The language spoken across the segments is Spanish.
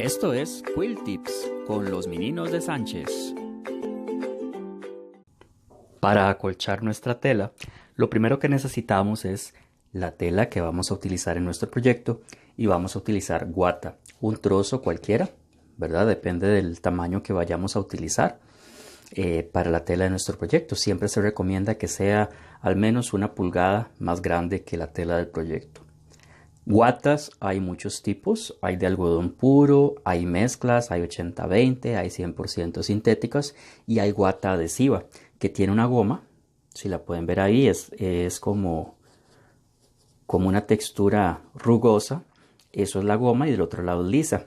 Esto es Quill Tips con los meninos de Sánchez. Para acolchar nuestra tela, lo primero que necesitamos es la tela que vamos a utilizar en nuestro proyecto y vamos a utilizar guata, un trozo cualquiera, ¿verdad? Depende del tamaño que vayamos a utilizar para la tela de nuestro proyecto. Siempre se recomienda que sea al menos 1 pulgada más grande que la tela del proyecto. Guatas hay muchos tipos, hay de algodón puro, hay mezclas, hay 80-20, hay 100% sintéticas y hay guata adhesiva que tiene una goma, si la pueden ver ahí, es como una textura rugosa, eso es la goma y del otro lado es lisa.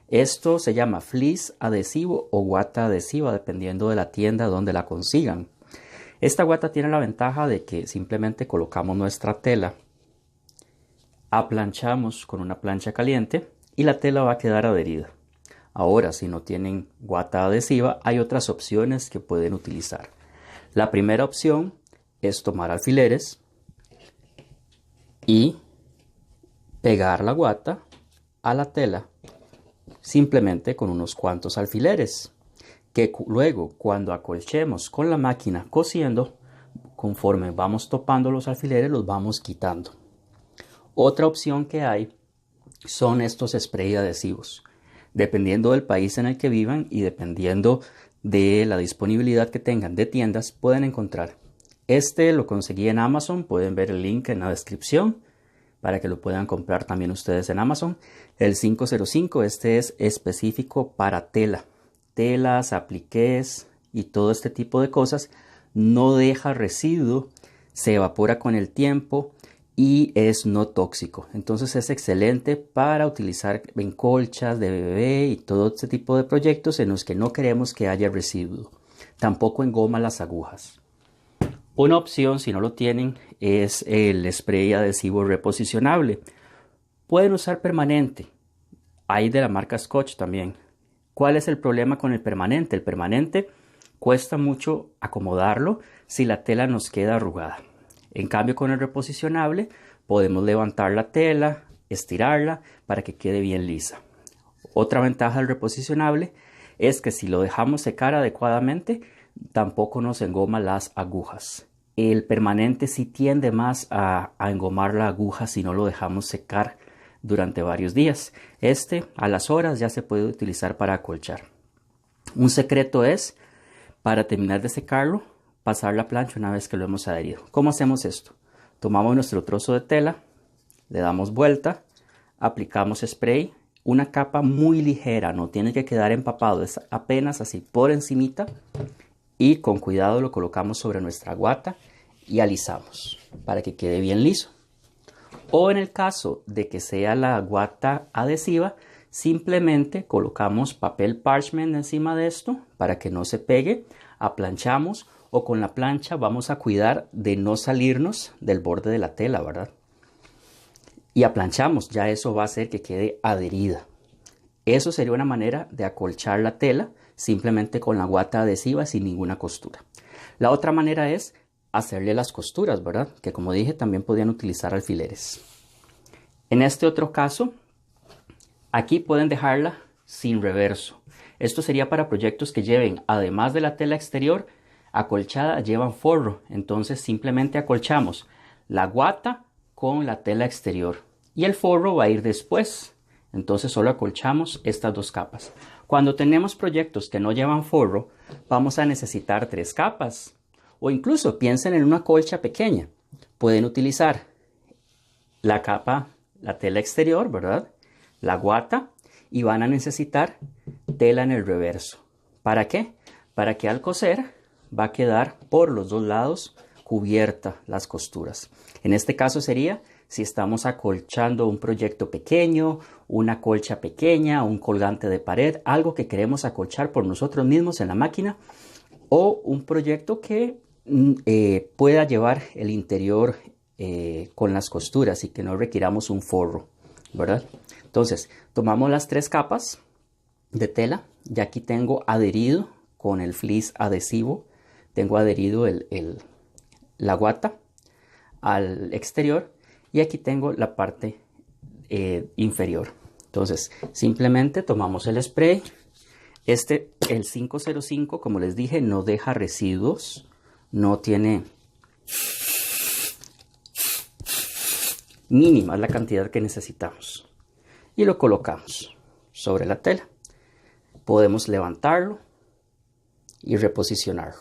Esto se llama fleece adhesivo o guata adhesiva dependiendo de la tienda donde la consigan. Esta guata tiene la ventaja de que simplemente colocamos nuestra tela, aplanchamos con una plancha caliente y la tela va a quedar adherida. Ahora, si no tienen guata adhesiva, hay otras opciones que pueden utilizar. La primera opción es tomar alfileres y pegar la guata a la tela simplemente con unos cuantos alfileres, que luego cuando acolchemos con la máquina cosiendo, conforme vamos topando los alfileres los vamos quitando. Otra opción que hay son estos spray adhesivos. Dependiendo del país en el que vivan y dependiendo de la disponibilidad que tengan de tiendas, pueden encontrar. Este lo conseguí en Amazon, pueden ver el link en la descripción para que lo puedan comprar también ustedes en Amazon. El 505, este es específico para tela, telas, apliqués y todo este tipo de cosas. No deja residuo, se evapora con el tiempo y es no tóxico. Entonces es excelente para utilizar en colchas de bebé y todo este tipo de proyectos en los que no queremos que haya residuo. Tampoco engoma las agujas. Una opción, si no lo tienen, es el spray adhesivo reposicionable. Pueden usar permanente. Hay de la marca Scotch también. ¿Cuál es el problema con el permanente? El permanente cuesta mucho acomodarlo si la tela nos queda arrugada. En cambio, con el reposicionable podemos levantar la tela, estirarla para que quede bien lisa. Otra ventaja del reposicionable es que si lo dejamos secar adecuadamente, tampoco nos engoma las agujas. El permanente sí tiende más a engomar la aguja si no lo dejamos secar durante varios días. Este a las horas ya se puede utilizar para acolchar. Un secreto es, para terminar de secarlo, pasar la plancha una vez que lo hemos adherido. ¿Cómo hacemos esto? Tomamos nuestro trozo de tela, le damos vuelta, aplicamos spray, una capa muy ligera, no tiene que quedar empapado, es apenas así por encimita y con cuidado lo colocamos sobre nuestra guata y alisamos para que quede bien liso. O en el caso de que sea la guata adhesiva, simplemente colocamos papel parchment encima de esto para que no se pegue, aplanchamos o con la plancha vamos a cuidar de no salirnos del borde de la tela, ¿verdad? Y aplanchamos, ya eso va a hacer que quede adherida. Eso sería una manera de acolchar la tela simplemente con la guata adhesiva sin ninguna costura. La otra manera es hacerle las costuras, ¿verdad? Que como dije también podían utilizar alfileres. En este otro caso, aquí pueden dejarla sin reverso. Esto sería para proyectos que lleven, además de la tela exterior acolchada, llevan forro. Entonces simplemente acolchamos la guata con la tela exterior y el forro va a ir después. Entonces solo acolchamos estas 2 capas. Cuando tenemos proyectos que no llevan forro, vamos a necesitar 3 capas. O incluso piensen en una colcha pequeña. Pueden utilizar la capa, la tela exterior, ¿verdad? La guata y van a necesitar tela en el reverso. ¿Para qué? Para que al coser va a quedar por los 2 lados cubierta las costuras. En este caso sería si estamos acolchando un proyecto pequeño, una colcha pequeña, un colgante de pared, algo que queremos acolchar por nosotros mismos en la máquina, o un proyecto que pueda llevar el interior con las costuras y que no requiramos un forro, ¿verdad? Entonces, tomamos las 3 capas de tela. Ya aquí tengo adherido con el fleece adhesivo, tengo adherido la guata al exterior y aquí tengo la parte inferior. Entonces, simplemente tomamos el spray. El 505, como les dije, no deja residuos, no tiene mínima la cantidad que necesitamos. Y lo colocamos sobre la tela. Podemos levantarlo y reposicionarlo.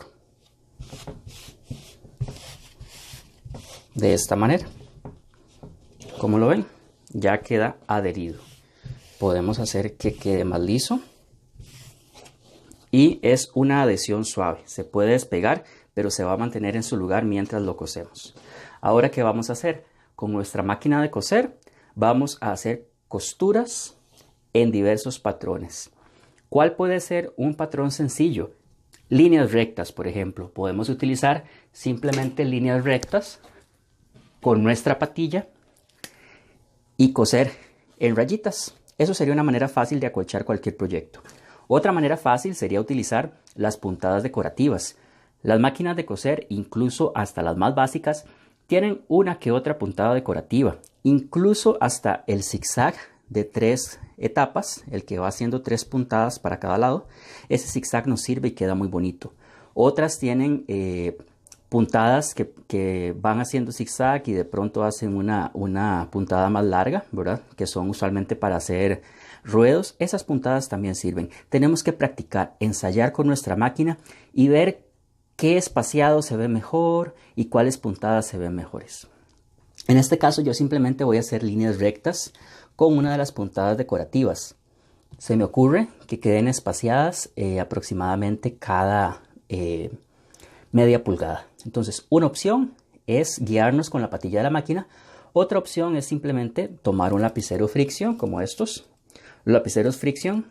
De esta manera. Como lo ven, ya queda adherido. Podemos hacer que quede más liso. Y es una adhesión suave. Se puede despegar, pero se va a mantener en su lugar mientras lo cosemos. Ahora, ¿qué vamos a hacer? Con nuestra máquina de coser, vamos a hacer costuras en diversos patrones. ¿Cuál puede ser un patrón sencillo? Líneas rectas, por ejemplo. Podemos utilizar simplemente líneas rectas con nuestra patilla y coser en rayitas. Eso sería una manera fácil de acolchar cualquier proyecto. Otra manera fácil sería utilizar las puntadas decorativas. Las máquinas de coser, incluso hasta las más básicas, tienen una que otra puntada decorativa. Incluso hasta el zigzag de 3 etapas, el que va haciendo 3 puntadas para cada lado. Ese zigzag nos sirve y queda muy bonito. Otras tienen puntadas que van haciendo zigzag y de pronto hacen una puntada más larga, ¿verdad? Que son usualmente para hacer ruedos. Esas puntadas también sirven. Tenemos que practicar, ensayar con nuestra máquina y ver qué espaciado se ve mejor y cuáles puntadas se ven mejores. En este caso yo simplemente voy a hacer líneas rectas con una de las puntadas decorativas. Se me ocurre que queden espaciadas aproximadamente cada media pulgada. Entonces, una opción es guiarnos con la patilla de la máquina. Otra opción es simplemente tomar un lapicero fricción como estos. Los lapiceros fricción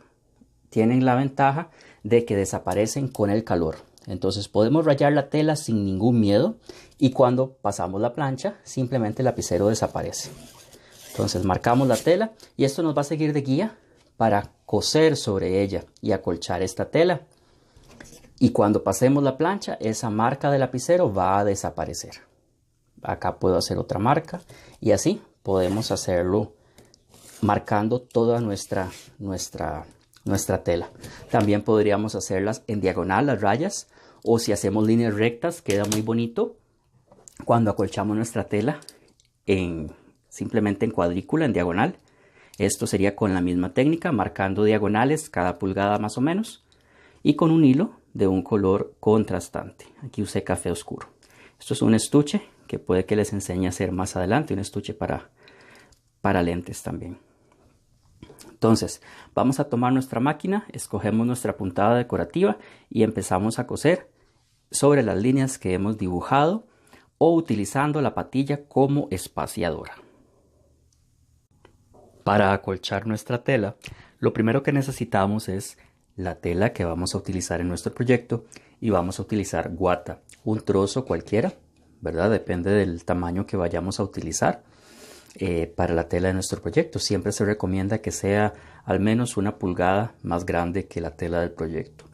tienen la ventaja de que desaparecen con el calor. Entonces podemos rayar la tela sin ningún miedo y cuando pasamos la plancha simplemente el lapicero desaparece. Entonces marcamos la tela y esto nos va a servir de guía para coser sobre ella y acolchar esta tela. Y cuando pasemos la plancha, esa marca de lapicero va a desaparecer. Acá puedo hacer otra marca y así podemos hacerlo marcando toda nuestra tela. También podríamos hacerlas en diagonal, las rayas, o si hacemos líneas rectas, queda muy bonito cuando acolchamos nuestra tela simplemente en cuadrícula, en diagonal. Esto sería con la misma técnica, marcando diagonales cada pulgada más o menos y con un hilo de un color contrastante. Aquí usé café oscuro. Esto es un estuche que puede que les enseñe a hacer más adelante, un estuche para lentes también. Entonces, vamos a tomar nuestra máquina, escogemos nuestra puntada decorativa y empezamos a coser sobre las líneas que hemos dibujado o utilizando la patilla como espaciadora. Para acolchar nuestra tela, lo primero que necesitamos es la tela que vamos a utilizar en nuestro proyecto y vamos a utilizar guata, un trozo cualquiera, ¿verdad? Depende del tamaño que vayamos a utilizar. Para la tela de nuestro proyecto siempre se recomienda que sea al menos 1 pulgada más grande que la tela del proyecto.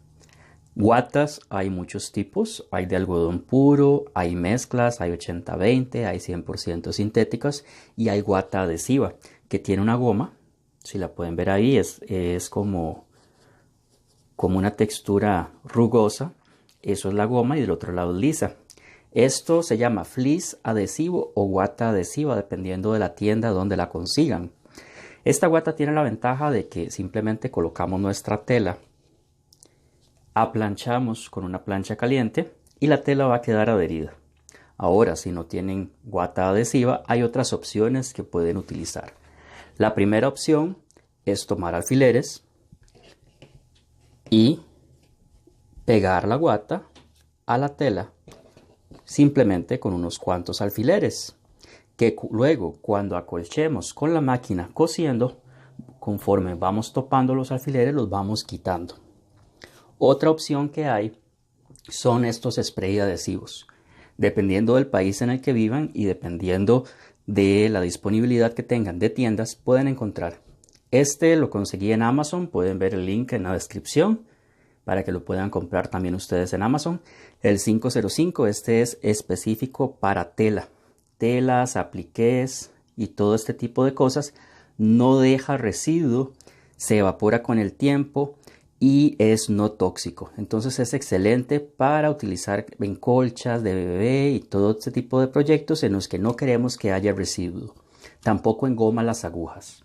Guatas hay muchos tipos, hay de algodón puro, hay mezclas, hay 80-20, hay 100% sintéticas y hay guata adhesiva que tiene una goma, si la pueden ver ahí es como una textura rugosa, eso es la goma y del otro lado es lisa. Esto se llama fleece adhesivo o guata adhesiva, dependiendo de la tienda donde la consigan. Esta guata tiene la ventaja de que simplemente colocamos nuestra tela, aplanchamos con una plancha caliente y la tela va a quedar adherida. Ahora, si no tienen guata adhesiva, hay otras opciones que pueden utilizar. La primera opción es tomar alfileres y pegar la guata a la tela simplemente con unos cuantos alfileres que luego cuando acolchemos con la máquina cosiendo, conforme vamos topando los alfileres los vamos quitando. Otra opción que hay son estos spray adhesivos. Dependiendo del país en el que vivan y dependiendo de la disponibilidad que tengan de tiendas, pueden encontrar. Este lo conseguí en Amazon, pueden ver el link en la descripción para que lo puedan comprar también ustedes en Amazon. El 505, este es específico para tela, telas, apliqués y todo este tipo de cosas. no deja residuo, se evapora con el tiempo y es no tóxico. Entonces es excelente para utilizar en colchas de bebé y todo este tipo de proyectos en los que no queremos que haya residuo. Tampoco engoma las agujas.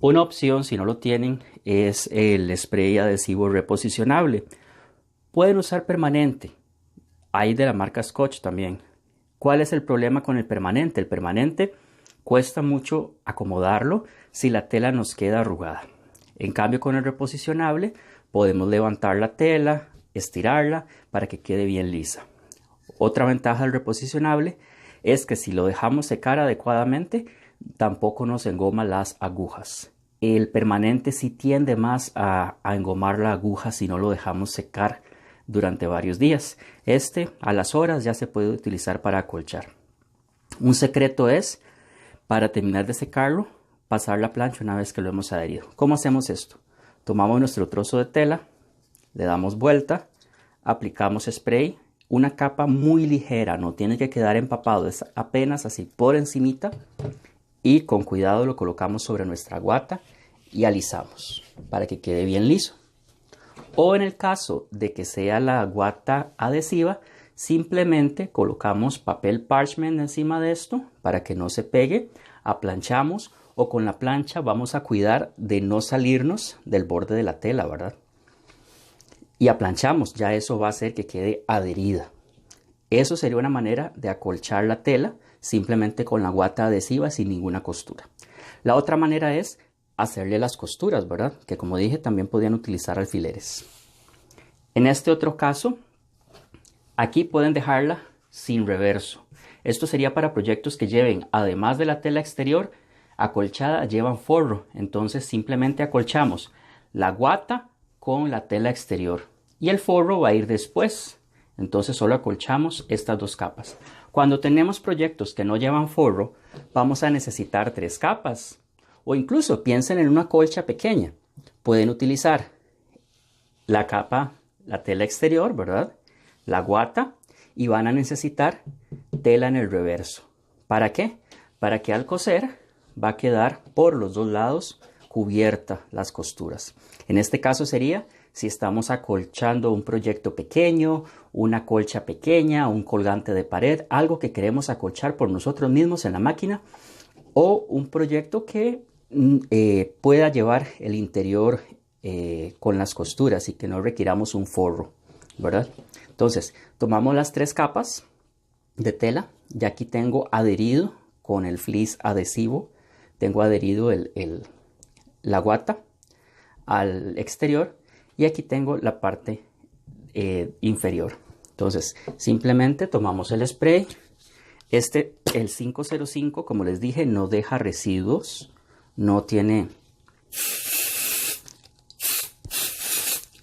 Una opción, si no lo tienen, es el spray adhesivo reposicionable. Pueden usar permanente. Hay de la marca Scotch también. ¿Cuál es el problema con el permanente? El permanente cuesta mucho acomodarlo si la tela nos queda arrugada. En cambio, con el reposicionable podemos levantar la tela, estirarla para que quede bien lisa. Otra ventaja del reposicionable es que si lo dejamos secar adecuadamente, tampoco nos engoma las agujas. El permanente sí tiende más a engomar la aguja si no lo dejamos secar durante varios días. A las horas ya se puede utilizar para acolchar. Un secreto es, para terminar de secarlo, pasar la plancha una vez que lo hemos adherido. ¿Cómo hacemos esto? Tomamos nuestro trozo de tela, le damos vuelta, aplicamos spray, una capa muy ligera, no tiene que quedar empapado, es apenas así por encimita, y con cuidado lo colocamos sobre nuestra guata y alisamos para que quede bien liso. O en el caso de que sea la guata adhesiva, simplemente colocamos papel parchment encima de esto para que no se pegue, aplanchamos o con la plancha vamos a cuidar de no salirnos del borde de la tela, ¿verdad? Y aplanchamos, ya eso va a hacer que quede adherida. Eso sería una manera de acolchar la tela simplemente con la guata adhesiva sin ninguna costura. La otra manera es hacerle las costuras, ¿verdad? Que como dije también podían utilizar alfileres. En este otro caso, aquí pueden dejarla sin reverso. Esto sería para proyectos que lleven, además de la tela exterior acolchada, llevan forro. Entonces simplemente acolchamos la guata con la tela exterior y el forro va a ir después. Entonces solo acolchamos estas dos capas. Cuando tenemos proyectos que no llevan forro, vamos a necesitar 3 capas. O incluso piensen en una colcha pequeña. Pueden utilizar la capa, la tela exterior, ¿verdad? La guata, y van a necesitar tela en el reverso. ¿Para qué? Para que al coser va a quedar por los dos lados cubierta las costuras. En este caso sería si estamos acolchando un proyecto pequeño, una colcha pequeña, un colgante de pared, algo que queremos acolchar por nosotros mismos en la máquina, o un proyecto que pueda llevar el interior con las costuras y que no requiramos un forro, ¿verdad? Entonces, tomamos las 3 capas de tela. Ya aquí tengo adherido con el fleece adhesivo, tengo adherido la guata al exterior y aquí tengo la parte inferior. Entonces, simplemente tomamos el spray. El 505, como les dije, no deja residuos, no tiene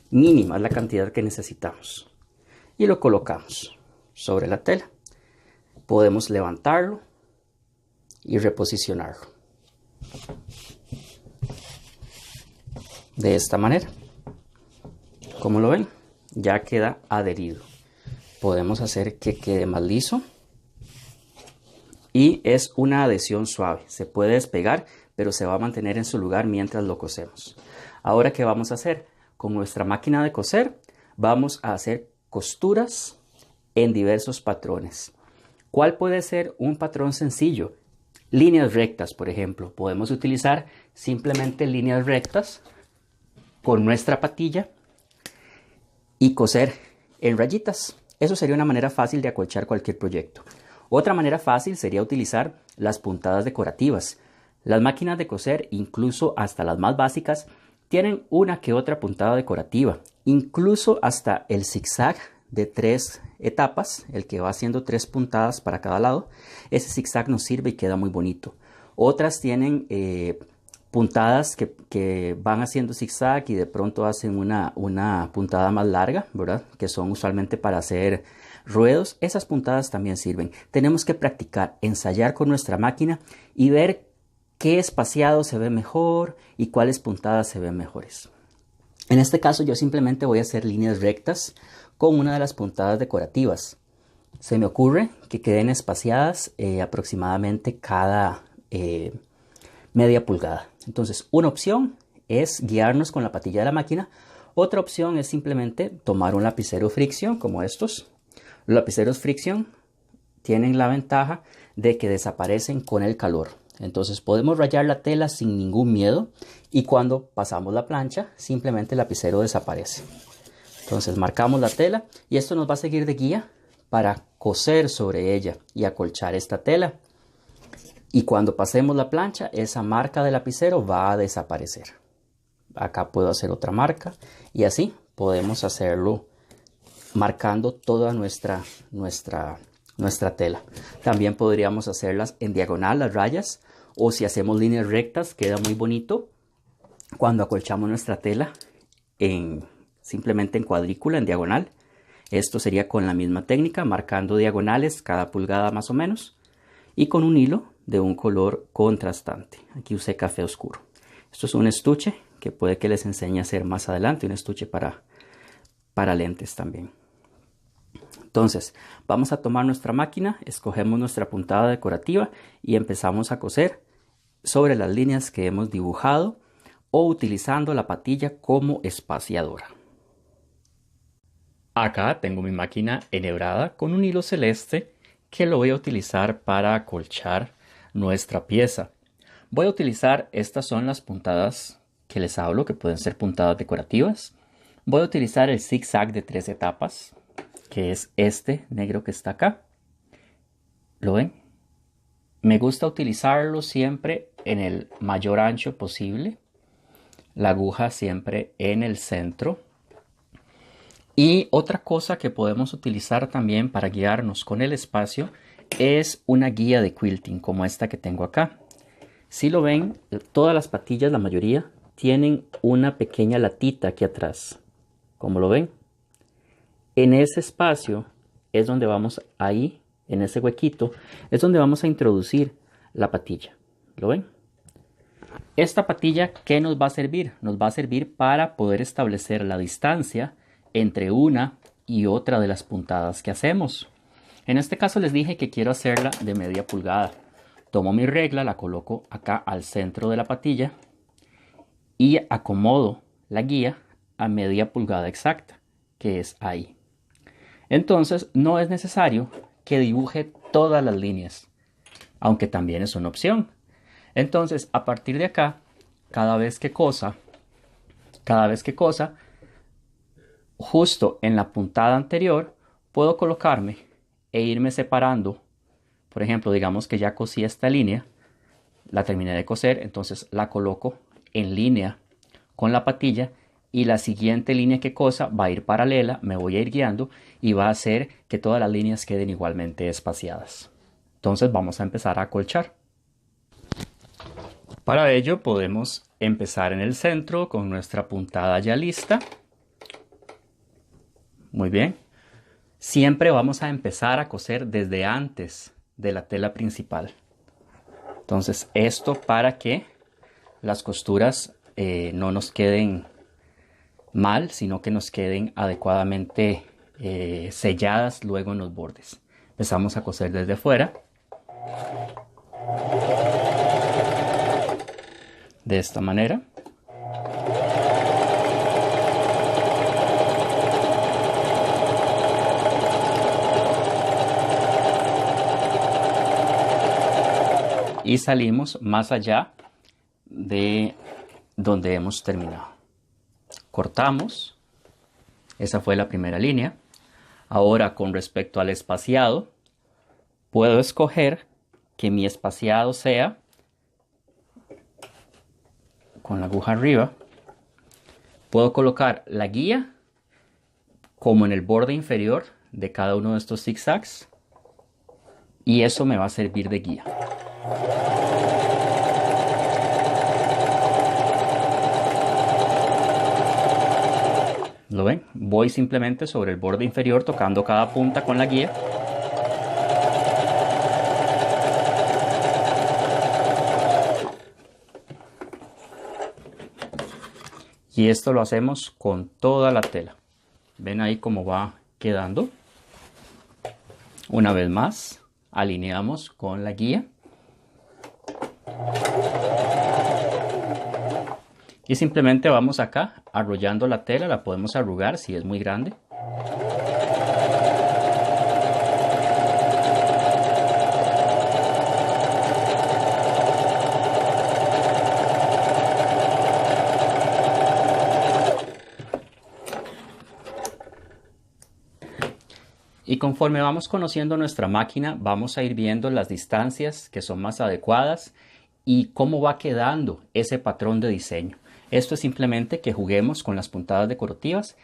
mínima la cantidad que necesitamos. Y lo colocamos sobre la tela. Podemos levantarlo y reposicionarlo. De esta manera. Como lo ven, ya queda adherido. Podemos hacer que quede más liso. Y es una adhesión suave. Se puede despegar, pero se va a mantener en su lugar mientras lo cosemos. Ahora, ¿qué vamos a hacer? Con nuestra máquina de coser, vamos a hacer costuras en diversos patrones. ¿Cuál puede ser un patrón sencillo? Líneas rectas, por ejemplo. Podemos utilizar simplemente líneas rectas con nuestra patilla y coser en rayitas. Eso sería una manera fácil de acolchar cualquier proyecto. Otra manera fácil sería utilizar las puntadas decorativas. Las máquinas de coser, incluso hasta las más básicas, tienen una que otra puntada decorativa. Incluso hasta el zigzag de 3 etapas, el que va haciendo 3 puntadas para cada lado. Ese zigzag nos sirve y queda muy bonito. Otras tienen puntadas que van haciendo zigzag y de pronto hacen una puntada más larga, ¿verdad? Que son usualmente para hacer ruedos. Esas puntadas también sirven. Tenemos que practicar, ensayar con nuestra máquina y ver qué espaciado se ve mejor y cuáles puntadas se ven mejores. En este caso yo simplemente voy a hacer líneas rectas con una de las puntadas decorativas. Se me ocurre que queden espaciadas aproximadamente cada media pulgada. Entonces, una opción es guiarnos con la patilla de la máquina. Otra opción es simplemente tomar un lapicero fricción como estos. Los lapiceros fricción tienen la ventaja de que desaparecen con el calor. Entonces podemos rayar la tela sin ningún miedo y cuando pasamos la plancha simplemente el lapicero desaparece. Entonces marcamos la tela y esto nos va a servir de guía para coser sobre ella y acolchar esta tela. Y cuando pasemos la plancha, esa marca del lapicero va a desaparecer. Acá puedo hacer otra marca y así podemos hacerlo marcando toda nuestra tela. También podríamos hacerlas en diagonal las rayas o si hacemos líneas rectas queda muy bonito cuando acolchamos nuestra tela simplemente en cuadrícula, en diagonal. Esto sería con la misma técnica, marcando diagonales cada pulgada más o menos y con un hilo de un color contrastante. Aquí usé café oscuro. Esto es un estuche que puede que les enseñe a hacer más adelante, un estuche para lentes también. Entonces, vamos a tomar nuestra máquina, escogemos nuestra puntada decorativa y empezamos a coser sobre las líneas que hemos dibujado o utilizando la patilla como espaciadora. Acá tengo mi máquina enhebrada con un hilo celeste que lo voy a utilizar para acolchar nuestra pieza. Voy a utilizar, estas son las puntadas que les hablo, que pueden ser puntadas decorativas. Voy a utilizar el zigzag de 3 etapas, que es este negro que está acá. ¿Lo ven? Me gusta utilizarlo siempre en el mayor ancho posible. La aguja siempre en el centro. Y otra cosa que podemos utilizar también para guiarnos con el espacio es una guía de quilting como esta que tengo acá. Si lo ven, todas las patillas, la mayoría, tienen una pequeña latita aquí atrás. Como lo ven. En ese espacio es donde vamos, ahí, en ese huequito, es donde vamos a introducir la patilla. ¿Lo ven? Esta patilla, ¿qué nos va a servir? Nos va a servir para poder establecer la distancia entre una y otra de las puntadas que hacemos. En este caso les dije que quiero hacerla de media pulgada. Tomo mi regla, la coloco acá al centro de la patilla y acomodo la guía a media pulgada exacta, que es ahí. Entonces no es necesario que dibuje todas las líneas, aunque también es una opción. Entonces a partir de acá, cada vez que cosa, justo en la puntada anterior, puedo colocarme e irme separando. Por ejemplo, digamos que ya cosí esta línea, la terminé de coser, entonces la coloco en línea con la patilla y la siguiente línea que cosa va a ir paralela, me voy a ir guiando y va a hacer que todas las líneas queden igualmente espaciadas. Entonces vamos a empezar a acolchar. Para ello podemos empezar en el centro con nuestra puntada ya lista. Muy bien. Siempre vamos a empezar a coser desde antes de la tela principal. Entonces esto para que las costuras no nos queden mal, sino que nos queden adecuadamente selladas luego en los bordes. Empezamos a coser desde afuera. De esta manera. Y salimos más allá de donde hemos terminado. Cortamos. Esa fue la primera línea. Ahora, con respecto al espaciado, puedo escoger que mi espaciado sea con la aguja arriba. Puedo colocar la guía como en el borde inferior de cada uno de estos zigzags y eso me va a servir de guía. ¿Lo ven? Voy simplemente sobre el borde inferior tocando cada punta con la guía. Y esto lo hacemos con toda la tela. ¿Ven ahí cómo va quedando? Una vez más, alineamos con la guía. Y simplemente vamos acá arrollando la tela, la podemos arrugar si es muy grande. Y conforme vamos conociendo nuestra máquina, vamos a ir viendo las distancias que son más adecuadas y cómo va quedando ese patrón de diseño. Esto es simplemente que juguemos con las puntadas decorativas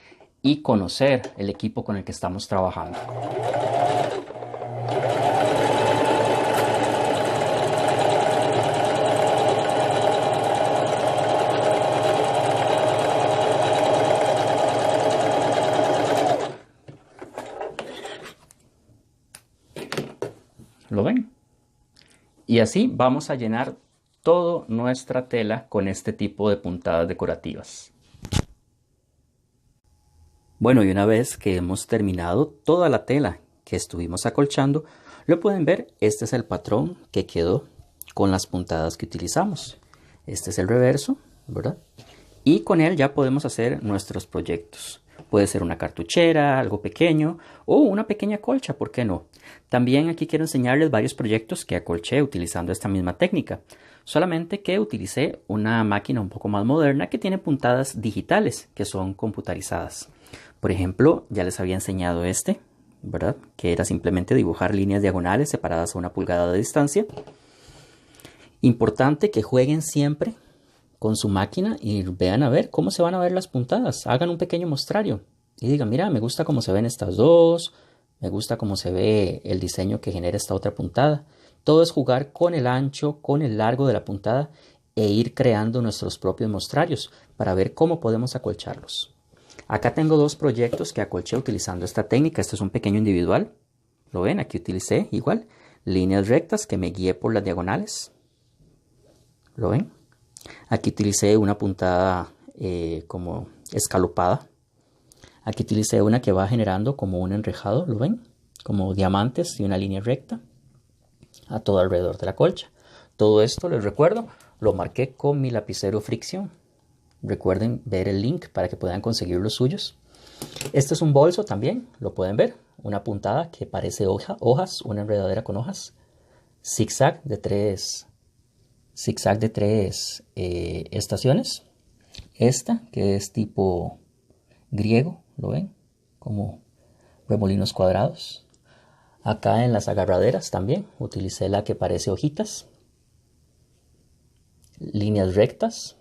y conocer el equipo con el que estamos trabajando. ¿Lo ven? Y así vamos a llenar toda nuestra tela con este tipo de puntadas decorativas. Bueno, y una vez que hemos terminado toda la tela que estuvimos acolchando, lo pueden ver, este es el patrón que quedó con las puntadas que utilizamos. Este es el reverso, ¿verdad? Y con él ya podemos hacer nuestros proyectos. Puede ser una cartuchera, algo pequeño o una pequeña colcha, ¿por qué no? También aquí quiero enseñarles varios proyectos que acolché utilizando esta misma técnica. Solamente que utilicé una máquina un poco más moderna que tiene puntadas digitales que son computarizadas. Por ejemplo, ya les había enseñado este, ¿verdad? Que era simplemente dibujar líneas diagonales separadas a 1 pulgada de distancia. Importante que jueguen siempre con su máquina y vean a ver cómo se van a ver las puntadas. Hagan un pequeño mostrario y digan, mira, me gusta cómo se ven estas dos, me gusta cómo se ve el diseño que genera esta otra puntada. Todo es jugar con el ancho, con el largo de la puntada e ir creando nuestros propios mostrarios para ver cómo podemos acolcharlos. Acá tengo dos proyectos que acolché utilizando esta técnica. Este es un pequeño individual. ¿Lo ven? Aquí utilicé igual líneas rectas que me guié por las diagonales. ¿Lo ven? Aquí utilicé una puntada como escalopada. Aquí utilicé una que va generando como un enrejado, ¿lo ven? Como diamantes y una línea recta a todo alrededor de la colcha. Todo esto, les recuerdo, lo marqué con mi lapicero fricción. Recuerden ver el link para que puedan conseguir los suyos. Este es un bolso también, lo pueden ver. Una puntada que parece hojas, una enredadera con hojas. Zigzag de tres estaciones. Esta que es tipo griego, ¿lo ven? Como remolinos cuadrados. Acá en las agarraderas también utilicé la que parece hojitas. Líneas rectas.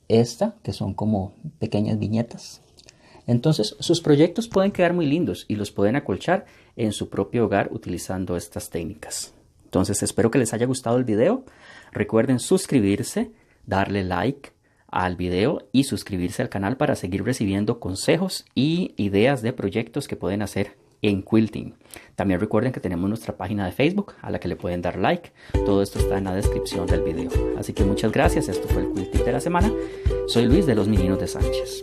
Esta que son como pequeñas viñetas. Entonces sus proyectos pueden quedar muy lindos y los pueden acolchar en su propio hogar utilizando estas técnicas. Entonces espero que les haya gustado el video. Recuerden suscribirse, darle like al video y suscribirse al canal para seguir recibiendo consejos y ideas de proyectos que pueden hacer en quilting. También recuerden que tenemos nuestra página de Facebook a la que le pueden dar like. Todo esto está en la descripción del video. Así que muchas gracias. Esto fue el quilting de la semana. Soy Luis de Los Mininos de Sánchez.